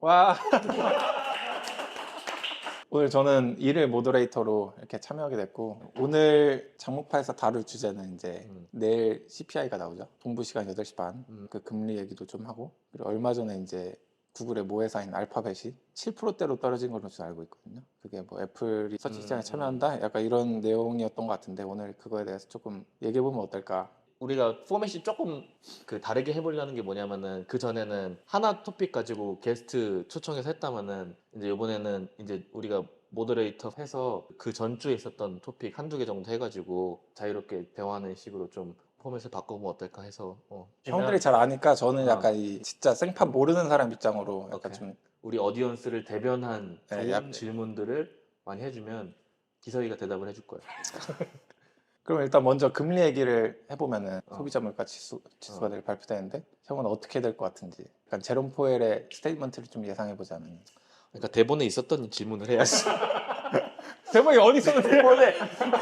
와. 오늘 저는 일일 모더레이터로 이렇게 참여하게 됐고, 오늘 장목파에서 다룰 주제는 이제 내일 CPI가 나오죠. 동부 시간 8시 반. 그 금리 얘기도 좀 하고, 그리고 얼마 전에 이제 구글의 모회사인 알파벳이 7%대로 떨어진 걸로 좀 알고 있거든요. 그게 뭐 애플이 서치 시장에 참여한다? 약간 이런 내용이었던 것 같은데, 오늘 그거에 대해서 조금 얘기해보면 어떨까? 우리가 포맷이 조금 다르게 해보려는 게 뭐냐면은, 그 전에는 하나 토픽 가지고 게스트 초청해서 했다면은, 이제 이번에는 이제 우리가 모더레이터 해서 그 전주에 있었던 토픽 한두 개 정도 해가지고 자유롭게 대화하는 식으로 좀 포맷을 바꿔보면 어떨까 해서. 형들이 잘 아니까 저는 어. 약간 이 진짜 생판 모르는 사람 입장으로 약간 오케이. 좀 우리 어디언스를 대변한 네, 좋은 약- 질문들을 많이 해주면 기석이가 대답을 해줄 거야. 그럼 일단 먼저 금리 얘기를 해보면은 어. 소비자 물가 지수가 내일 발표되는데 형은 어떻게 될 것 같은지 약간 제롬 포웰의 스테이트먼트를 좀 예상해보자면. 그러니까 대본에 있었던 질문을 해야지. 대본이 어디 있어? 대본에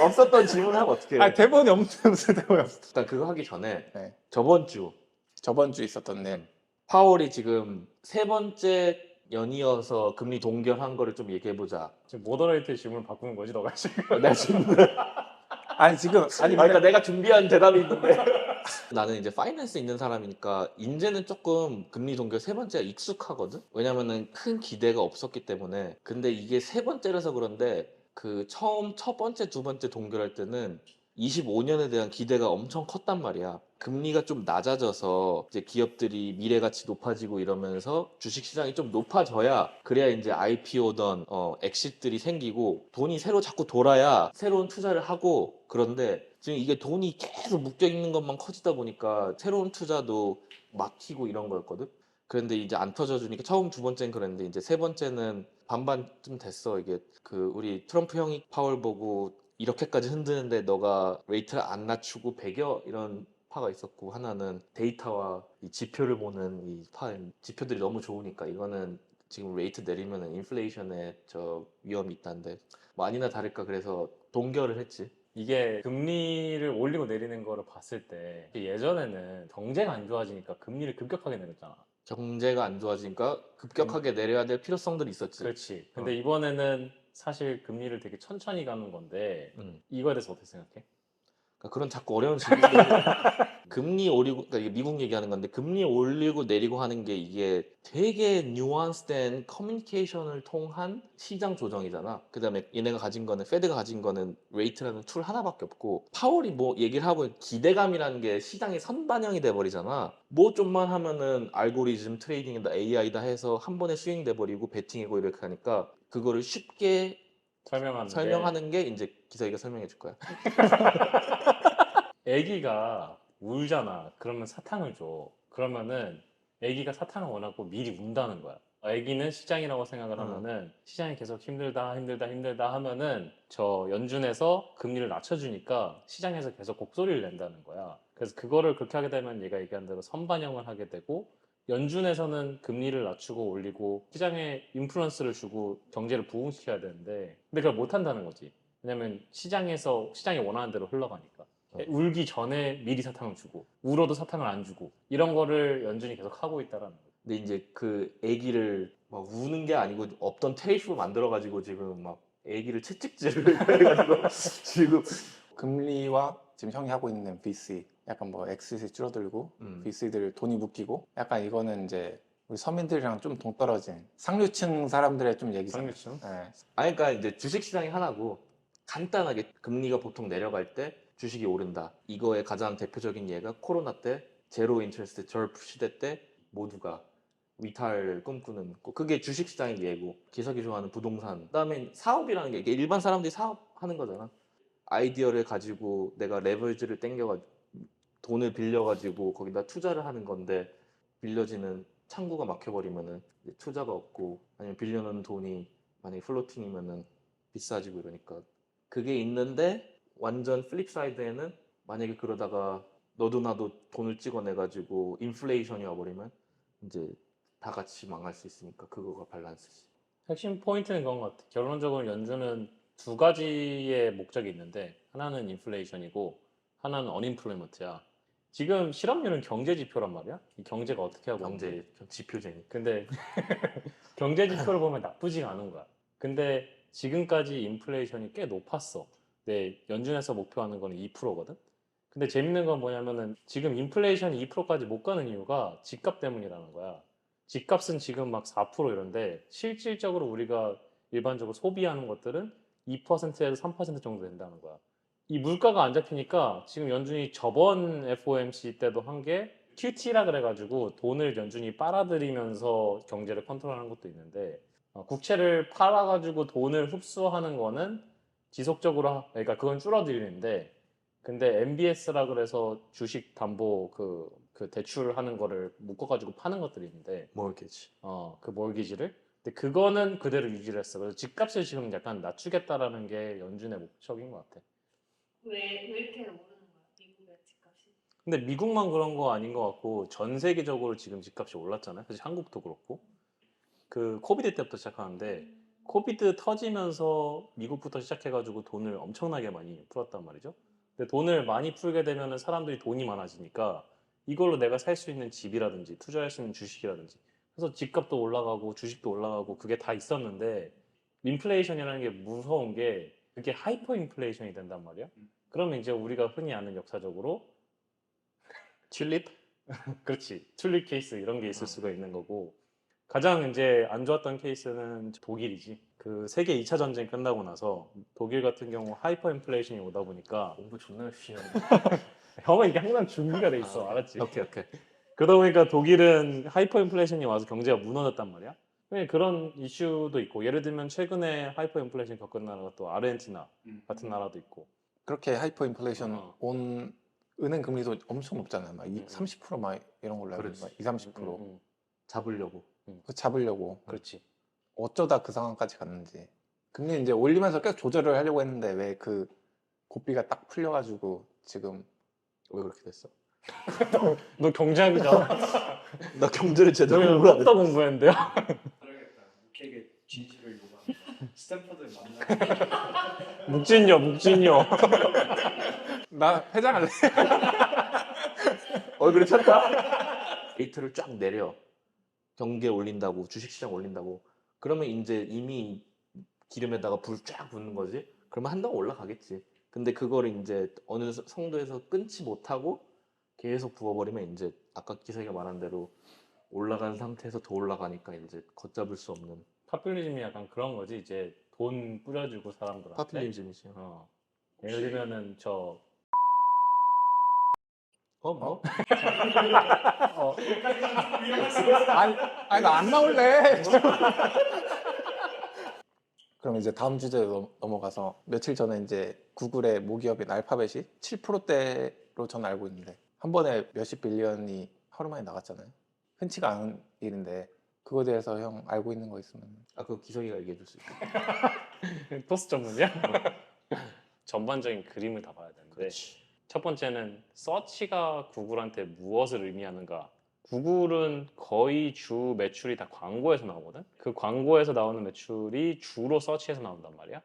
없었던 질문을 하면 어떻게 해? 아 대본이 없는데 무슨 대본이 없어? 일단 그거 하기 전에 네. 저번 주 저번 주 있었던 일. 파월이 지금 세 번째 연이어서 금리 동결한 거를 좀 얘기해보자. 지금 모더레이터 질문을 바꾸는 거지 너가 지금? 내가 질문. 아니 지금 아니 그러니까 근데 내가 준비한 대답이 있는데 나는 이제 파이낸스 있는 사람이니까 이제는 조금 금리 동결 세 번째가 익숙하거든. 왜냐면은 큰 기대가 없었기 때문에. 근데 이게 세 번째라서 그런데 그 처음 첫 번째 두 번째 동결할 때는 25년에 대한 기대가 엄청 컸단 말이야. 금리가 좀 낮아져서 이제 기업들이 미래 가치 높아지고 이러면서 주식 시장이 좀 높아져야, 그래야 이제 IPO든 엑시트들이 생기고 돈이 새로 자꾸 돌아야 새로운 투자를 하고. 그런데 지금 이게 돈이 계속 묶여 있는 것만 커지다 보니까 새로운 투자도 막히고 이런 거였거든. 그런데 이제 안 터져 주니까 처음 두 번째는 그랬는데, 이제 세 번째는 반반쯤 됐어. 이게 그 우리 트럼프 형이 파월 보고 이렇게까지 흔드는데 너가 레이트를 안 낮추고 배겨, 이런 파가 있었고, 하나는 데이터와 이 지표를 보는 이 지표들이 너무 좋으니까 이거는 지금 레이트 내리면은 인플레이션에 저 위험이 있다는데, 뭐 아니나 다를까 그래서 동결을 했지. 이게 금리를 올리고 내리는 거를 봤을 때 예전에는 경제가 안 좋아지니까 금리를 급격하게 내렸잖아. 경제가 안 좋아지니까 급격하게 내려야 될 필요성들이 있었지. 그렇지. 근데 이번에는 사실 금리를 되게 천천히 가는 건데 이거에 대해서 어떻게 생각해? 그러니까 그런 자꾸 어려운 질문들. 금리 올리고, 그러니까 이게 미국 얘기하는 건데, 금리 올리고 내리고 하는 게 이게 되게 뉘앙스된 커뮤니케이션을 통한 시장 조정이잖아. 그다음에 얘네가 가진 거는, 페드가 가진 거는 레이트라는 툴 하나밖에 없고, 파월이 뭐 얘기를 하고 기대감이라는 게 시장에 선반영이 돼 버리잖아. 뭐 좀만 하면은 알고리즘 트레이딩이다 AI다 해서 한 번에 스윙 돼 버리고 베팅이고 이렇게 하니까, 그거를 쉽게 설명하는 게 이제 기사이가 설명해 줄 거야. 애기가 울잖아. 그러면 사탕을 줘. 그러면은 애기가 사탕을 원하고 미리 운다는 거야. 애기는 시장이라고 생각을 하면은 시장이 계속 힘들다 힘들다 힘들다 하면은 저 연준에서 금리를 낮춰주니까 시장에서 계속 곡소리를 낸다는 거야. 그래서 그거를 그렇게 하게 되면 얘가 얘기한 대로 선반영을 하게 되고, 연준에서는 금리를 낮추고 올리고 시장에 인플루언스를 주고 경제를 부흥시켜야 되는데, 근데 그걸 못 한다는 거지. 왜냐면 시장이 원하는 대로 흘러가니까. 울기 전에 미리 사탕을 주고 울어도 사탕을 안 주고 이런 거를 연준이 계속 하고 있다라는 거죠. 근데 이제 그 애기를 막 우는 게 아니고 없던 테이프 만들어가지고 지금 막 애기를 채찍질을 해가지고 지금 금리와 지금 형이 하고 있는 VC 약간 뭐 엑싯이 줄어들고 VC들 돈이 묶이고 약간 이거는 이제 우리 서민들이랑 좀 동떨어진 상류층 사람들의 좀 얘기잖아요. 상류층? 네. 아니, 그러니까 이제 주식시장이 하나고, 간단하게 금리가 보통 내려갈 때 주식이 오른다. 이거의 가장 대표적인 예가 코로나 때 제로 인터레스트 절프 시대 때 모두가 위탈 꿈꾸는 거. 그게 주식시장의 예고. 기석이 좋아하는 부동산. 그다음에 사업이라는 게 이게 일반 사람들이 사업하는 거잖아. 아이디어를 가지고 내가 레버리지를 땡겨가지고 돈을 빌려가지고 거기다 투자를 하는 건데, 빌려지는 창구가 막혀버리면은 이제 투자가 없고, 아니면 빌려놓은 돈이 만약에 플로팅이면은 비싸지고 이러니까. 그게 있는데, 완전 플립 사이드에는 만약에 그러다가 너도 나도 돈을 찍어내가지고 인플레이션이 와버리면 이제 다 같이 망할 수 있으니까, 그거가 밸런스지. 핵심 포인트는 그런 것 같아. 결론적으로 연준은 두 가지의 목적이 있는데, 하나는 인플레이션이고 하나는 어닝플로이먼트야. 지금 실업률은 경제 지표란 말이야. 이 경제가 어떻게 하고 경제 있는지. 지표쟁이. 근데 경제 지표를 보면 나쁘지가 않은 거야. 근데 지금까지 인플레이션이 꽤 높았어. 네, 연준에서 목표하는 거는 2%거든. 근데 재밌는 건 뭐냐면은 지금 인플레이션이 2%까지 못 가는 이유가 집값 때문이라는 거야. 집값은 지금 막 4% 이런데 실질적으로 우리가 일반적으로 소비하는 것들은 2%에서 3% 정도 된다는 거야. 이 물가가 안 잡히니까 지금 연준이 저번 FOMC 때도 한 게 QT라 그래가지고 돈을 연준이 빨아들이면서 경제를 컨트롤하는 것도 있는데 국채를 팔아가지고 돈을 흡수하는 거는 지속적으로 그러니까 그건 줄어들리는데 근데 MBS라 그래서 주식 담보 그 대출하는 거를 묶어가지고 파는 것들이 있는데 mortgage. 그 몰기지를 근데 그거는 그대로 유지를 했어. 그래서 집값을 지금 약간 낮추겠다라는 게 연준의 목적인 것 같아. 왜 이렇게 오르는 거야? 미국의 집값이? 근데 미국만 그런 거 아닌 것 같고 전 세계적으로 지금 집값이 올랐잖아요. 사실 한국도 그렇고 그 코비드 때부터 시작하는데 코비드 터지면서 미국부터 시작해가지고 돈을 엄청나게 많이 풀었단 말이죠. 근데 돈을 많이 풀게 되면은 사람들이 돈이 많아지니까 이걸로 내가 살 수 있는 집이라든지 투자할 수 있는 주식이라든지 그래서 집값도 올라가고 주식도 올라가고 그게 다 있었는데 인플레이션이라는 게 무서운 게 그게 하이퍼 인플레이션이 된단 말이야. 그러면 이제 우리가 흔히 아는 역사적으로 튤립? 그렇지 튤립 케이스 이런 게 있을 수가 있는 거고 가장 이제 안 좋았던 케이스는 독일이지. 그 세계 2차 전쟁 끝나고 나서 독일 같은 경우 하이퍼 인플레이션이 오다 보니까 공부 존나 열심히 하는 형은 이게 항상 준비가 돼 있어. 알았지? 오케이. 그러다 보니까 독일은 하이퍼 인플레이션이 와서 경제가 무너졌단 말이야. 근데 그런 이슈도 있고 예를 들면 최근에 하이퍼 인플레이션 겪은 나라가 또 아르헨티나 같은 나라도 있고 그렇게 하이퍼 인플레이션 어. 온 은행 금리도 엄청 높잖아요. 막 음. 30%막 이런 걸로 알고 그렇지. 있는 2, 30%. 잡으려고. 그거 잡으려고 그렇지. 어쩌다 그 상황까지 갔는지. 금리 이제 올리면서 계속 조절을 하려고 했는데 왜 그 고삐가 딱 풀려가지고 지금 왜 그렇게 됐어? 너 경제학이잖아. 나 경제를 제대로 너는 공부 안 해. 없다 공부했는데요? 그러겠다. 묵에게 진실을 요구한다. 스탠퍼드 만나. 묵진요. 나 회장할래. 얼굴에 폈다. 레이트를 쫙 내려. 경기에 올린다고, 주식시장 올린다고. 그러면 이제 이미 기름에다가 불 쫙 붙는 거지. 그러면 한다고 올라가겠지. 근데 그거를 이제 어느 성도에서 끊지 못하고 계속 부어버리면 이제 아까 기사가 말한 대로 올라간 상태에서 더 올라가니까 이제 걷잡을 수 없는 파퓰리즘이 약간 그런 거지. 이제 돈 뿌려주고 사람들한테. 파퓰리즘이지. 예를 들면은 저 뭐? 아니 나 안 나올래. 그럼 이제 다음 주제로 넘어가서 며칠 전에 이제 구글의 모기업인 알파벳이 7%대로 저는 알고 있는데 한 번에 몇십 빌리언이 하루 만에 나갔잖아요. 흔치가 않은 일인데 그거에 대해서 형 알고 있는 거 있으면. 그 기석이가 얘기해 줄 수 있어. 토스 전문이야? 전반적인 그림을 다 봐야 되는데 첫 번째는 서치가 구글한테 무엇을 의미하는가. 구글은 거의 주 매출이 다 광고에서 나오거든. 그 광고에서 나오는 매출이 주로 서치에서 나온단 말이야.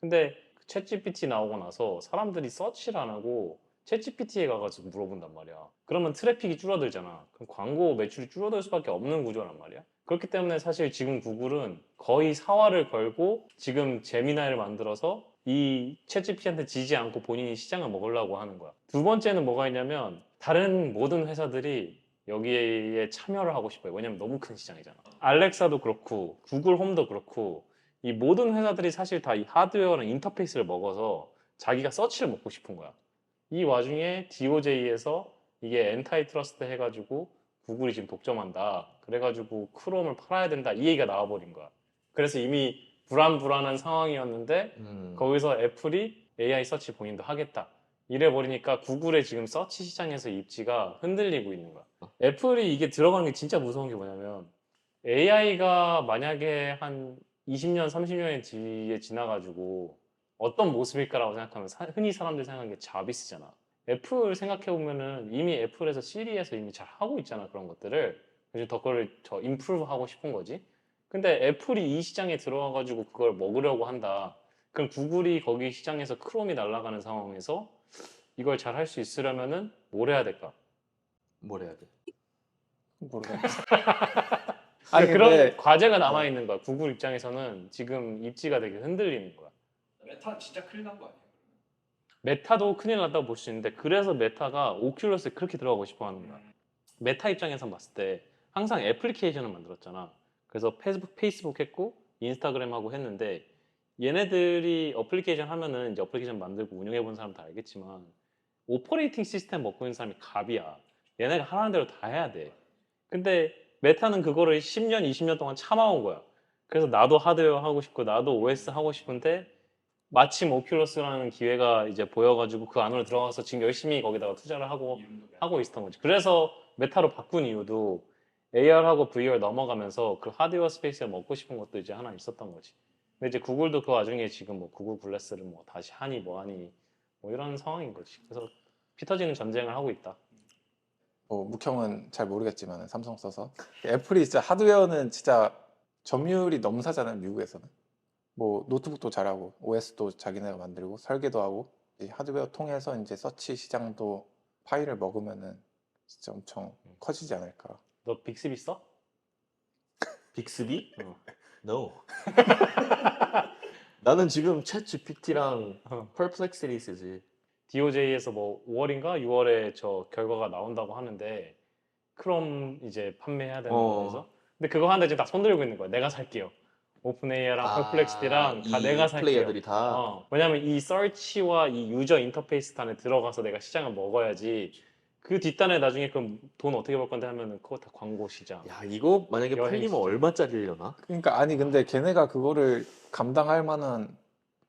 근데 챗GPT 나오고 나서 사람들이 서치를 안 하고 챗GPT에 가가지고 물어본단 말이야. 그러면 트래픽이 줄어들잖아. 그럼 광고 매출이 줄어들 수밖에 없는 구조란 말이야. 그렇기 때문에 사실 지금 구글은 거의 사활을 걸고 지금 제미나이를 만들어서 이 챗GPT한테 지지 않고 본인이 시장을 먹으려고 하는 거야. 두 번째는 뭐가 있냐면 다른 모든 회사들이 여기에 참여를 하고 싶어요. 왜냐면 너무 큰 시장이잖아. 알렉사도 그렇고 구글 홈도 그렇고 이 모든 회사들이 사실 다 이 하드웨어랑 인터페이스를 먹어서 자기가 서치를 먹고 싶은 거야. 이 와중에 DOJ에서 이게 엔타이트러스트 해가지고 구글이 지금 독점한다. 그래가지고 크롬을 팔아야 된다. 이 얘기가 나와버린 거야. 그래서 이미 불안한 상황이었는데 거기서 애플이 AI 서치 본인도 하겠다. 이래버리니까 구글의 지금 서치 시장에서 입지가 흔들리고 있는 거야. 애플이 이게 들어가는 게 진짜 무서운 게 뭐냐면 AI가 만약에 한 20년, 30년의 뒤에 지나가지고 어떤 모습일까라고 생각하면 흔히 사람들이 생각하는 게 자비스잖아. 애플 생각해보면은 이미 애플에서 시리에서 이미 잘 하고 있잖아. 그런 것들을. 그래서 더 그걸 더 임프루브 하고 싶은 거지. 근데 애플이 이 시장에 들어와가지고 그걸 먹으려고 한다. 그럼 구글이 거기 시장에서 크롬이 날아가는 상황에서 이걸 잘 할 수 있으려면은 뭘 해야 될까? 뭘 해야 돼? 모르겠네. 아니, 그런 근데 과제가 남아 있는 거야. 구글 입장에서는 지금 입지가 되게 흔들리는 거야. 메타 진짜 큰일 난 거 아니에요? 메타도 큰일 났다고 볼 수 있는데 그래서 메타가 오큘러스에 그렇게 들어가고 싶어 하는 거야. 메타 입장에서 봤을 때 항상 애플리케이션을 만들었잖아. 그래서 페이스북 했고 인스타그램 하고 했는데 얘네들이 어플리케이션 하면은 이제 어플리케이션 만들고 운영해 본 사람 다 알겠지만 오퍼레이팅 시스템 먹고 있는 사람이 갑이야. 얘네가 하라는 대로 다 해야 돼. 근데 메타는 그거를 10년, 20년 동안 참아온 거야. 그래서 나도 하드웨어 하고 싶고 나도 OS 하고 싶은데 마침 오큘러스라는 기회가 이제 보여가지고 그 안으로 들어가서 지금 열심히 거기다가 투자를 하고 있었던 거지. 그래서 메타로 바꾼 이유도 AR하고 VR 넘어가면서 그 하드웨어 스페이스에 먹고 싶은 것도 이제 하나 있었던 거지. 근데 이제 구글도 그 와중에 지금 뭐 구글 글래스를 뭐 다시 하니 뭐 하니 뭐 이런 상황인 거지. 그래서 피 터지는 전쟁을 하고 있다. 뭐 묵형은 잘 모르겠지만 삼성 써서 애플이 진짜 하드웨어는 진짜 점유율이 넘사잖아요 미국에서는. 뭐 노트북도 잘하고 OS도 자기네가 만들고 설계도 하고 이 하드웨어 통해서 이제 서치 시장도 파이를 먹으면은 진짜 엄청 커지지 않을까. 너 빅스비 써? 빅스비? 어. No. 나는 지금 챗 GPT랑 어. 퍼플렉시티 쓰지. DOJ에서 뭐 5월인가 6월에 저 결과가 나온다고 하는데 크롬 이제 판매해야 되는 어. 거에서 근데 그거 하는데 지금 다 손들고 있는 거야. 내가 살게요. 오픈 AI랑 퍼플렉시티랑 다 이 내가 살게요. 플레이어들이 다. 왜냐면 이 서치와 이 유저 인터페이스 단에 들어가서 내가 시장을 먹어야지. 그 뒷단에 나중에 그럼 돈 어떻게 벌 건데 하면은 그거 다 광고 시장. 야, 이거 만약에 여행 팔리면 시장. 얼마짜리려나? 그러니까 아니 근데 걔네가 그거를 감당할 만한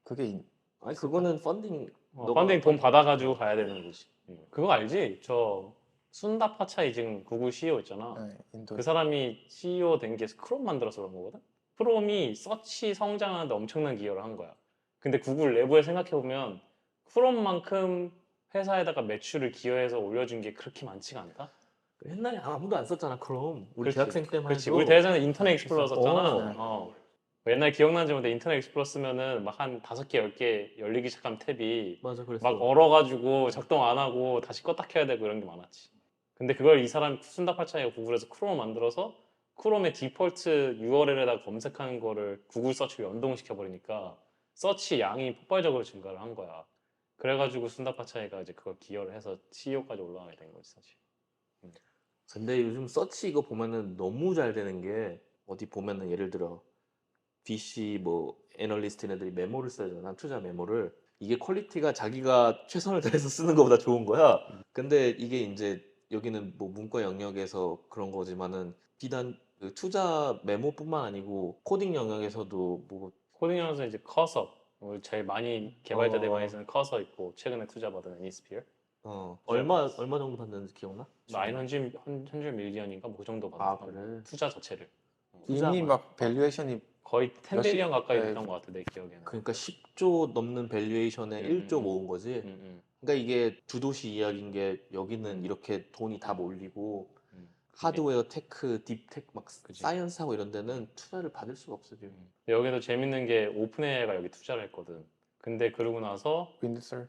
그게 아니 그거는 펀딩. 너가 펀딩 돈 펀- 받아가지고 가야 되는 거지. 그거 알지? 저 순다 파차이 지금 구글 CEO 있잖아. 인도. 그 사람이 CEO 된 게 크롬 만들어서 그런 거거든? 크롬이 서치 성장하는데 엄청난 기여를 한 거야. 근데 구글 내부에 생각해보면 크롬만큼 회사에다가 매출을 기여해서 올려준 게 그렇게 많지가 않다? 옛날에 아무도 안 썼잖아 그럼. 우리 그렇지. 대학생 때만 그렇지. 해도. 우리 대회에서는 인터넷 익스플로러 썼잖아. 어. 어. 옛날 기억나는지 모르는데 인터넷 익스플로러 쓰면은 막 한 5개, 10개 열리기 시작하면 탭이 맞아 그랬어. 막 얼어가지고 작동 안 하고 다시 껐다 켜야 되고 이런 게 많았지. 근데 그걸 이 사람 순다파차이가 구글에서 크롬을 만들어서 크롬의 디폴트 URL에다 검색하는 거를 구글 서치로 연동시켜 버리니까 서치 양이 폭발적으로 증가를 한 거야. 그래가지고 순다파차이가 이제 그걸 기여를 해서 CEO까지 올라가게 된 거지 사실. 근데 요즘 서치 이거 보면은 너무 잘 되는 게 어디 보면은 예를 들어 VC 뭐 애널리스트 애들이 메모를 써잖아. 투자 메모를. 이게 퀄리티가 자기가 최선을 다해서 쓰는 것보다 좋은 거야. 근데 이게 이제 여기는 뭐 문과 영역에서 그런 거지만은 비단 그 투자 메모뿐만 아니고 코딩 영역에서도 뭐 코딩하면서 이제 커서 오늘 제일 많이 개발자들이 어. 많이 쓰는 커서 있고 최근에 투자받은 애니스피어 얼마 정도 받는지 기억나? 900 밀리언인가 뭐 그 정도 아, 받았어. 그래? 투자 자체를 이미 투자만. 막 밸류에이션이 거의 10 몇십- 빌리언 가까이 네. 됐던 것 같아 내 기억에는. 그러니까 10조 넘는 밸류에이션에 1조 음. 모은 거지. 음. 그러니까 이게 두 도시 이야기인 게 여기는 이렇게 돈이 다 몰리고 음. 하드웨어 테크, 딥테크 막 그치. 사이언스하고 이런 데는 투자를 받을 수가 없어 지금. 여기도 재밌는 게 오픈AI가 여기 투자를 했거든. 근데 그러고 나서 윈드설.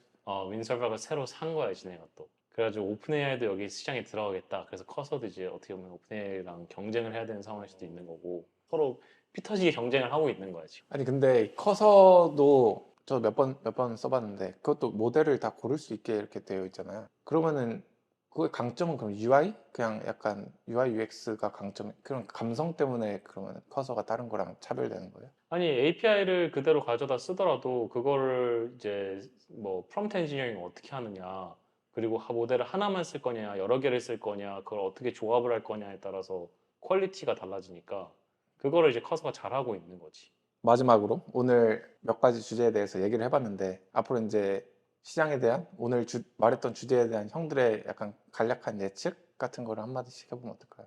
윈서버가 새로 산 거야 지네가 또. 그래가지고 오픈AI도 여기 시장에 들어가겠다. 그래서 커서도 이제 어떻게 보면 오픈AI랑 경쟁을 해야 되는 상황일 수도 있는 거고 서로 피 터지게 경쟁을 하고 있는 거야 지금. 아니 근데 커서도 저 몇 번 써봤는데 그것도 모델을 다 고를 수 있게 이렇게 되어 있잖아요. 그러면은 그의 강점은 그럼 UI? 그냥 약간 UI UX가 강점 그런 감성 때문에 그러면 커서가 다른 거랑 차별되는 거예요? 아니 API를 그대로 가져다 쓰더라도 그거를 이제 뭐 프롬프트 엔지니어링 어떻게 하느냐 그리고 모델을 하나만 쓸 거냐 여러 개를 쓸 거냐 그걸 어떻게 조합을 할 거냐에 따라서 퀄리티가 달라지니까 그거를 이제 커서가 잘하고 있는 거지. 마지막으로 오늘 몇 가지 주제에 대해서 얘기를 해봤는데 앞으로 이제 시장에 대한 오늘 말했던 주제에 대한 형들의 약간 간략한 예측 같은 거를 한마디씩 해보면 어떨까요?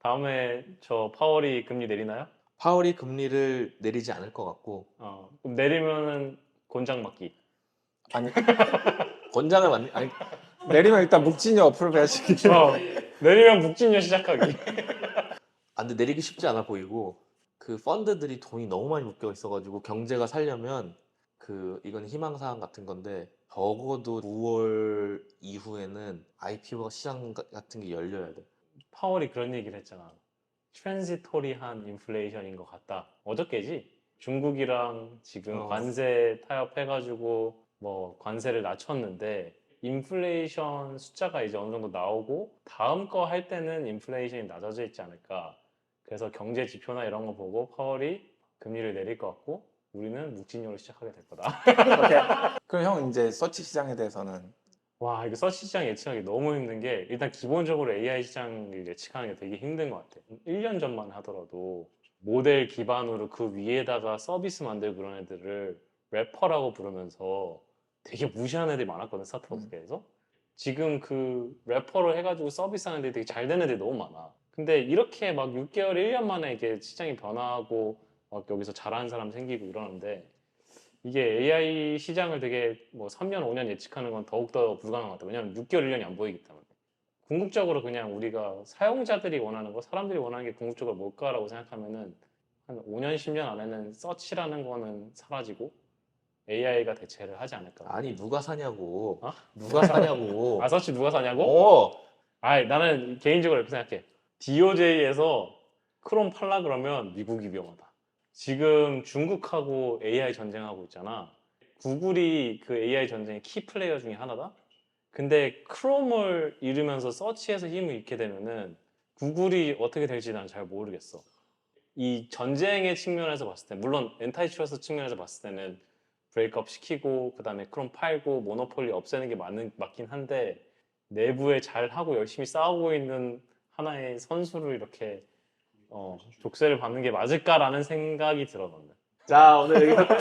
다음에 저 파월이 금리 내리나요? 파월이 금리를 내리지 않을 것 같고 그럼 내리면은 곤장 맞기. 아니 권장을 받는 아니 내리면 일단 묵진이 어플을 해야지. 내리면 묵진료 시작하기. 근데 내리기 쉽지 않아 보이고 그 펀드들이 돈이 너무 많이 묶여 있어가지고 경제가 살려면 그 이건 희망사항 같은 건데 적어도 9월 이후에는 IPO 시장 같은 게 열려야 돼. 파월이 그런 얘기를 했잖아. 트랜지토리한 인플레이션인 것 같다. 어저께지? 중국이랑 지금 관세 타협해가지고 뭐 관세를 낮췄는데 인플레이션 숫자가 이제 어느 정도 나오고 다음 거 할 때는 인플레이션이 낮아져 있지 않을까. 그래서 경제 지표나 이런 거 보고 파월이 금리를 내릴 것 같고 우리는 묵진율로 시작하게 될 거다. 그럼 형 이제 서치 시장에 대해서는 와, 이거 서치 시장 예측하기 너무 힘든 게 일단 기본적으로 AI 시장을 예측하는 게 되게 힘든 것 같아. 1년 전만 하더라도 모델 기반으로 그 위에다가 서비스 만들고 그런 애들을 래퍼라고 부르면서 되게 무시하는 애들이 많았거든, 스타트업계에서. 지금 그 래퍼로 해가지고 서비스 하는 애들이 되게 잘 되는 애들이 너무 많아. 근데 이렇게 막 6개월, 1년 만에 이게 시장이 변화하고 막 여기서 잘하는 사람 생기고 이러는데 이게 AI 시장을 되게 뭐 3년, 5년 예측하는 건 더욱더 불가능한 것 같아요. 왜냐면 6개월, 1년이 안 보이기 때문에. 궁극적으로 그냥 우리가 사용자들이 원하는 거, 사람들이 원하는 게 궁극적으로 뭘까라고 생각하면은 한 5년, 10년 안에는 서치라는 거는 사라지고 AI가 대체를 하지 않을까. 아니 누가 사냐고. 어? 누가 사냐고. 아, 서치 누가 사냐고? 어. 나는 개인적으로 이렇게 생각해. DOJ에서 크롬 팔라 그러면 미국이 위험하다. 지금 중국하고 AI 전쟁하고 있잖아. 구글이 그 AI 전쟁의 키 플레이어 중에 하나다? 근데 크롬을 잃으면서 서치에서 힘을 잃게 되면은 구글이 어떻게 될지 난 잘 모르겠어. 이 전쟁의 측면에서 봤을 때, 물론 엔타이트러스트 측면에서 봤을 때는 브레이크업 시키고 그다음에 크롬 팔고 모노폴리 없애는 게 맞긴 한데 내부에 잘 하고 열심히 싸우고 있는 하나의 선수를 이렇게 족쇄를 받는 게 맞을까라는 생각이 들어. 자 오늘 여기서 끝.